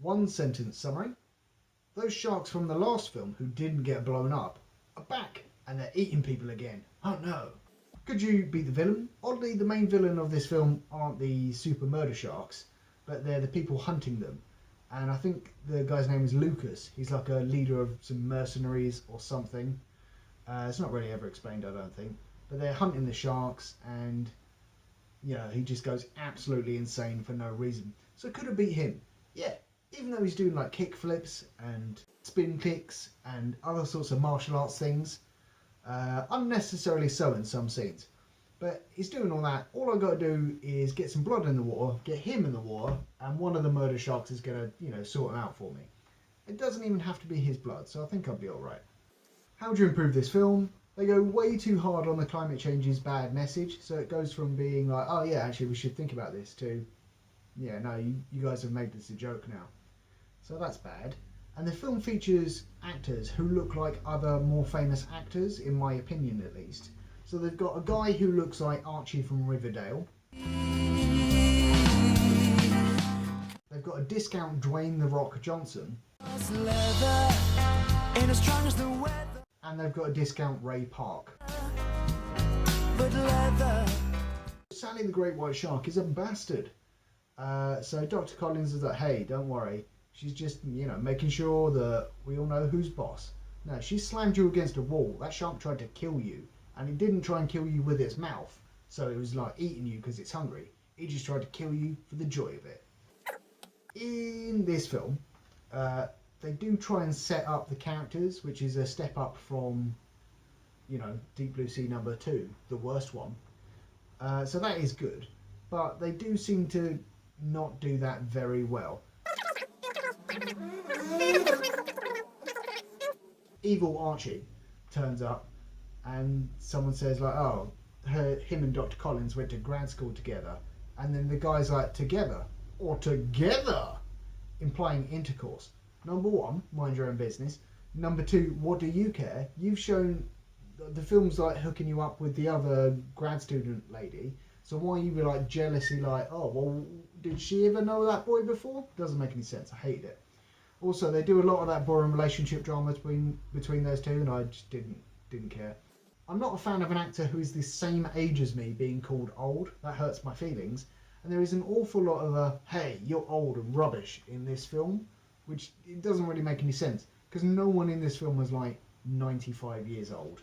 One sentence summary. Those sharks from the last film who didn't get blown up are back and they're eating people again. Oh no. Could you beat the villain? Oddly, the main villain of this film aren't the super murder sharks, but they're the people hunting them. And I think the guy's name is Lucas. He's like a leader of some mercenaries or something. It's not really ever explained, I don't think. But they're hunting the sharks and, he just goes absolutely insane for no reason. So could have beat him. Yeah, even though he's doing like kick flips and spin kicks and other sorts of martial arts things. Unnecessarily so in some scenes. But he's doing all that. All I got to do is get some blood in the water, get him in the water, and one of the murder sharks is going to, sort him out for me. It doesn't even have to be his blood, so I think I'll be alright. How do you improve this film? They go way too hard on the climate change's bad message, so it goes from being like, oh yeah, actually we should think about this, to, yeah, no, you guys have made this a joke now. So that's bad. And the film features actors who look like other more famous actors, in my opinion at least. So they've got a guy who looks like Archie from Riverdale. They've got a discount Dwayne "The Rock" Johnson. And they've got a discount Ray Park. Sally the Great White Shark is a bastard. So Dr. Collins is like, hey, don't worry. She's just, making sure that we all know who's boss. No, she slammed you against a wall. That shark tried to kill you. And it didn't try and kill you with its mouth. So it was like eating you because it's hungry. It just tried to kill you for the joy of it. In this film, they do try and set up the characters, which is a step up from, Deep Blue Sea number 2, the worst one. So that is good. But they do seem to not do that very well. Evil Archie turns up and someone says like, oh, him and Dr. Collins went to grad school together. And then the guy's like, together? Or together? Implying intercourse. Number one, mind your own business. Number two, what do you care? You've shown the film's like hooking you up with the other grad student lady. So why are you like jealously like, oh, well, did she ever know that boy before? Doesn't make any sense. I hate it. Also, they do a lot of that boring relationship drama between those two, and I just didn't care. I'm not a fan of an actor who is the same age as me being called old. That hurts my feelings. And there is an awful lot of hey, you're old and rubbish in this film, which it doesn't really make any sense because no one in this film was like 95 years old.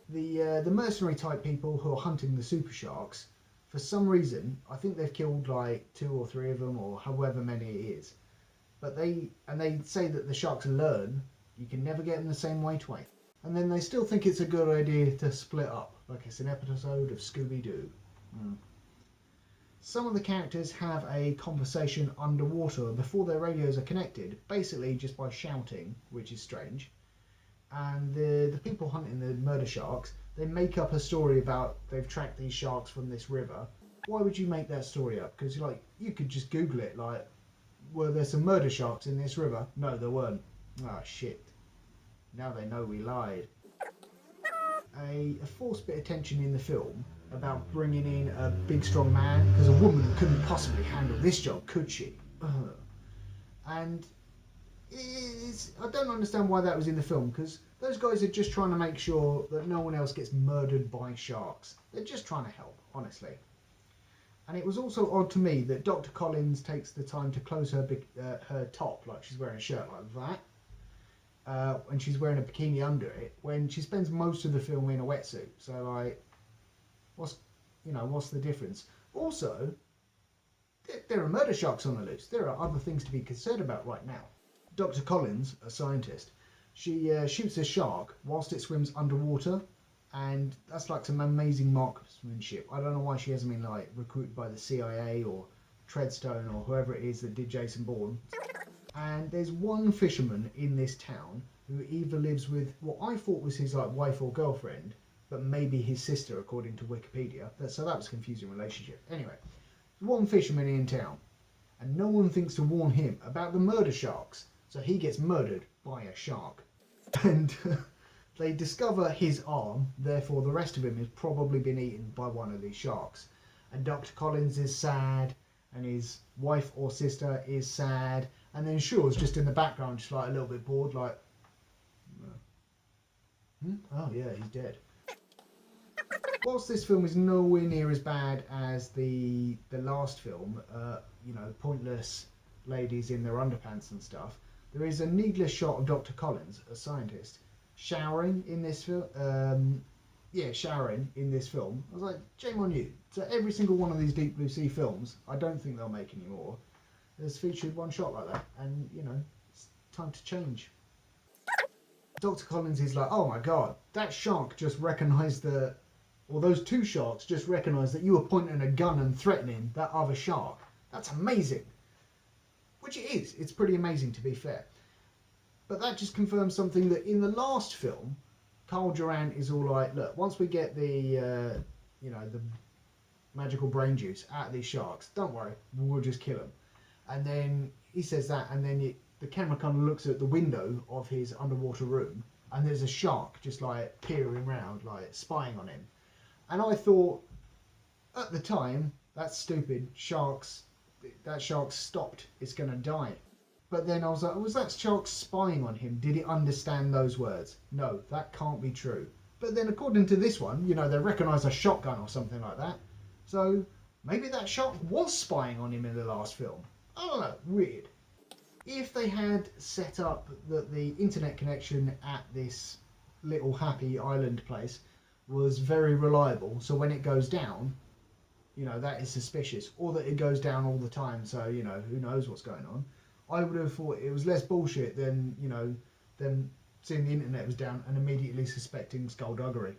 The mercenary type people who are hunting the super sharks, for some reason, I think they've killed like 2 or 3 of them or however many it is. But they say that the sharks learn you can never get them the same way twice. And then they still think it's a good idea to split up, like it's an episode of Scooby-Doo. Some of the characters have a conversation underwater before their radios are connected, basically just by shouting, which is strange. And the people hunting the murder sharks, they make up a story about they've tracked these sharks from this river. Why would you make that story up? Because you could just Google it, like, were there some murder sharks in this river? No, there weren't. Ah, shit. Now they know we lied. A forced bit of tension in the film about bringing in a big strong man, because a woman couldn't possibly handle this job, could she? And I don't understand why that was in the film, because those guys are just trying to make sure that no one else gets murdered by sharks. They're just trying to help, honestly. And it was also odd to me that Dr. Collins takes the time to close her top, like she's wearing a shirt like that, and she's wearing a bikini under it, when she spends most of the film in a wetsuit. So, like, what's the difference? Also, there are murder sharks on the loose. There are other things to be concerned about right now. Dr. Collins, a scientist, she shoots a shark whilst it swims underwater, and that's like some amazing marksmanship. I don't know why she hasn't been like recruited by the CIA or Treadstone or whoever it is that did Jason Bourne. And there's one fisherman in this town who either lives with what I thought was his like wife or girlfriend, but maybe his sister according to Wikipedia. So that was a confusing relationship. Anyway, one fisherman in town, and no one thinks to warn him about the murder sharks, so he gets murdered by a shark. And they discover his arm, therefore the rest of him has probably been eaten by one of these sharks. And Dr. Collins is sad, and his wife or sister is sad, And then Shaw's just in the background, just like a little bit bored, like, oh yeah, he's dead. Whilst this film is nowhere near as bad as the last film, pointless ladies in their underpants and stuff, there is a needless shot of Dr. Collins, a scientist, showering in this film. Showering in this film. I was like, shame on you. So every single one of these Deep Blue Sea films, I don't think they'll make any more, has featured one shot like that, and it's time to change. Dr. Collins is like, oh my god, that shark just recognised those two sharks just recognised that you were pointing a gun and threatening that other shark. That's amazing. Which it is. It's pretty amazing, to be fair. But that just confirms something that in the last film, Carl Durant is all like, look, once we get the magical brain juice out of these sharks, don't worry, we'll just kill them. And then he says that, and then the camera kind of looks at the window of his underwater room, and there's a shark just like peering around, like spying on him. And I thought, at the time, that's stupid. That shark stopped. It's going to die. But then I was like, was that shark spying on him? Did it understand those words? No, that can't be true. But then according to this one, they recognise a shotgun or something like that. So maybe that shark was spying on him in the last film. I don't know, weird. If they had set up that the internet connection at this little happy island place was very reliable, so when it goes down, that is suspicious, or that it goes down all the time, so who knows what's going on, I would have thought it was less bullshit than them seeing the internet was down and immediately suspecting skullduggery.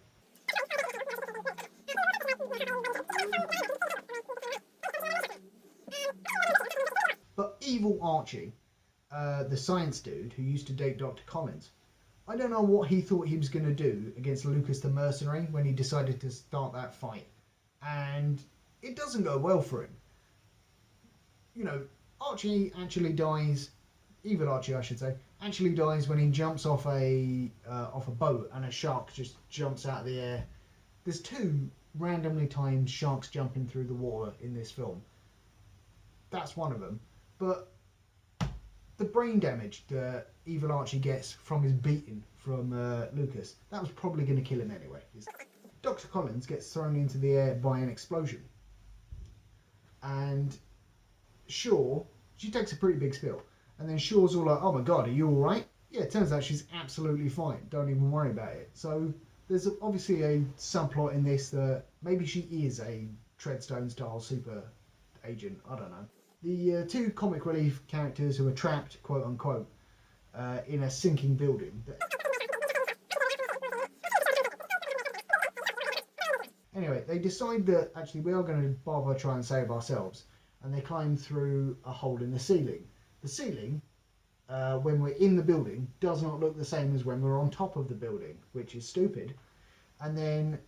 But evil Archie, the science dude who used to date Dr. Collins, I don't know what he thought he was going to do against Lucas the mercenary when he decided to start that fight. And it doesn't go well for him. Archie actually dies, evil Archie I should say, actually dies when he jumps off a boat and a shark just jumps out of the air. There's 2 randomly timed sharks jumping through the water in this film. That's one of them. But the brain damage that evil Archie gets from his beating from Lucas, that was probably going to kill him anyway. Dr. Collins gets thrown into the air by an explosion. And Shaw, she takes a pretty big spill. And then Shaw's all like, oh my god, are you alright? Yeah, it turns out she's absolutely fine. Don't even worry about it. So there's obviously a subplot in this that maybe she is a Treadstone style super agent. I don't know. The 2 comic relief characters who are trapped, quote unquote, in a sinking building. Anyway, they decide that actually we are going to bother try and save ourselves, and they climb through a hole in the ceiling. The ceiling, when we're in the building, does not look the same as when we're on top of the building, which is stupid. And then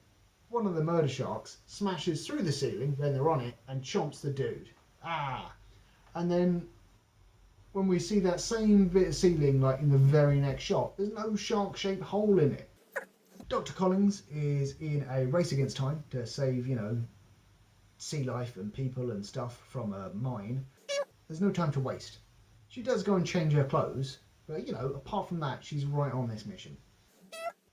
one of the murder sharks smashes through the ceiling when they're on it and chomps the dude. And then when we see that same bit of ceiling like in the very next shot, there's no shark-shaped hole in it. Dr. Collins is in a race against time to save, sea life and people and stuff from a mine. There's no time to waste. She does go and change her clothes, but apart from that, she's right on this mission.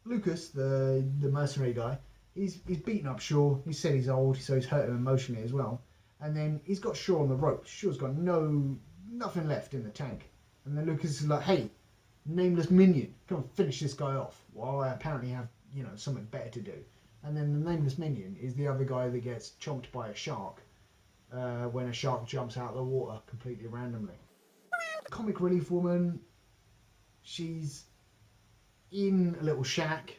Lucas, the mercenary guy, he's beaten up Shaw. He said he's old, so he's hurt him emotionally as well. And then he's got Shaw on the ropes. Shaw's got nothing left in the tank. And then Lucas is like, hey, nameless minion, come and finish this guy off. Well, I apparently have, something better to do. And then the nameless minion is the other guy that gets chomped by a shark when a shark jumps out of the water completely randomly. Comic relief woman, she's in a little shack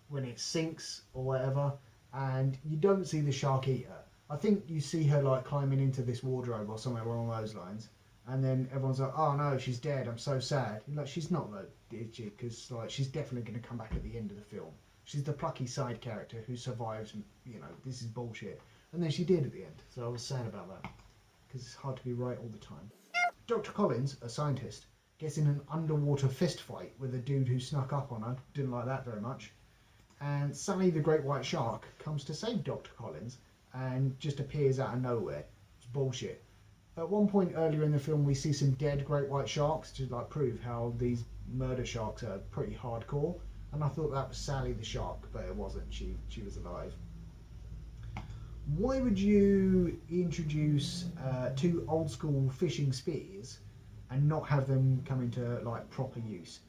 when it sinks or whatever, and you don't see the shark eat her. I think you see her like climbing into this wardrobe or somewhere along those lines, and then everyone's like, oh no, she's dead, I'm so sad. You're like, she's not though, is she? Because she's definitely going to come back at the end of the film. She's the plucky side character who survives, this is bullshit. And then she did at the end, so I was sad about that, because it's hard to be right all the time. Dr. Collins, a scientist, gets in an underwater fist fight with a dude who snuck up on her, didn't like that very much, and suddenly the great white shark comes to save Dr. Collins and just appears out of nowhere. It's bullshit. At one point earlier in the film, we see some dead great white sharks to like prove how these murder sharks are pretty hardcore. And I thought that was Sally the shark, but it wasn't. She was alive. Why would you introduce two old school fishing spears and not have them come into like proper use?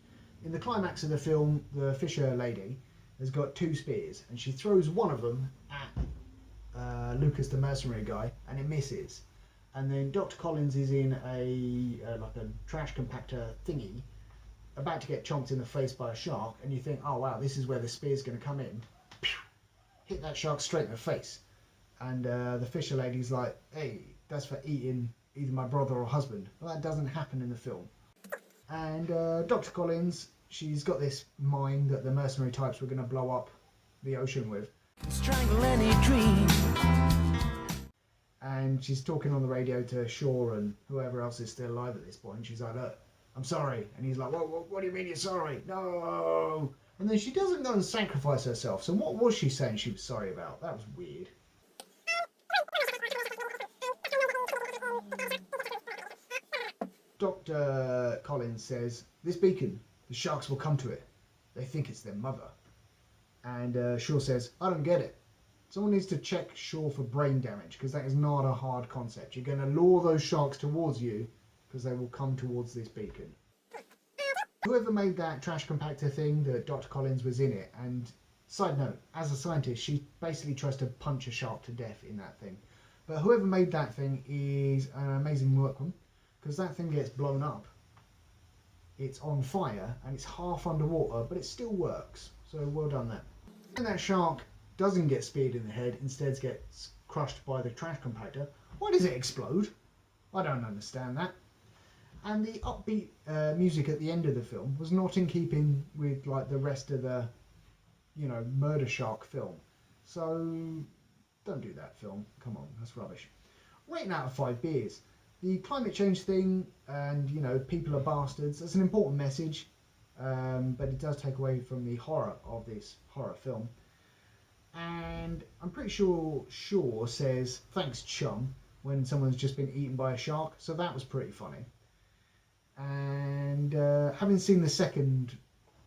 In the climax of the film, the fisher lady has got two spears and she throws one of them at Lucas the mercenary guy and it misses. And then Dr. Collins is in a like a trash compactor thingy about to get chomped in the face by a shark, and you think, oh wow, this is where the spear's going to come in. Hit that shark straight in the face. And the fisher lady's like, hey, that's for eating either my brother or husband. Well, that doesn't happen in the film. And Dr. Collins, she's got this mine that the mercenary types were going to blow up the ocean with. Strangle any dream. And she's talking on the radio to Shaw and whoever else is still alive at this point. She's like, look, I'm sorry. And he's like, what do you mean you're sorry? No. And then she doesn't go and sacrifice herself. So what was she saying she was sorry about? That was weird. Dr. Collins says, this beacon, the sharks will come to it. They think it's their mother. And Shaw says, I don't get it. Someone needs to check Shaw for brain damage, because that is not a hard concept. You're going to lure those sharks towards you, because they will come towards this beacon. Whoever made that trash compactor thing, that Dr. Collins was in it, and side note, as a scientist, she basically tries to punch a shark to death in that thing. But whoever made that thing is an amazing workman, because that thing gets blown up. It's on fire, and it's half underwater, but it still works. So well done there. And that shark doesn't get speared in the head, instead gets crushed by the trash compactor. Why does it explode? I don't understand that. And the upbeat music at the end of the film was not in keeping with like the rest of the, you know, murder shark film. So don't do that, film. Come on, that's rubbish. Rating out of 5 beers. The climate change thing and, you know, people are bastards. That's an important message, but it does take away from the horror of this horror film. And I'm pretty sure Shaw says, thanks chum, when someone's just been eaten by a shark. So that was pretty funny. And having seen the second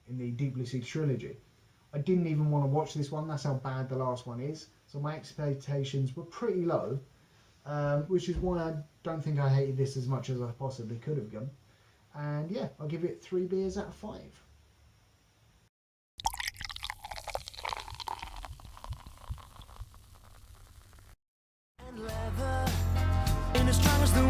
in the Deep Blue Sea trilogy, I didn't even want to watch this one. That's how bad the last one is. So my expectations were pretty low, which is why I don't think I hated this as much as I possibly could have done. And yeah, I'll give it 3 beers out of 5. And leather, in as strong as the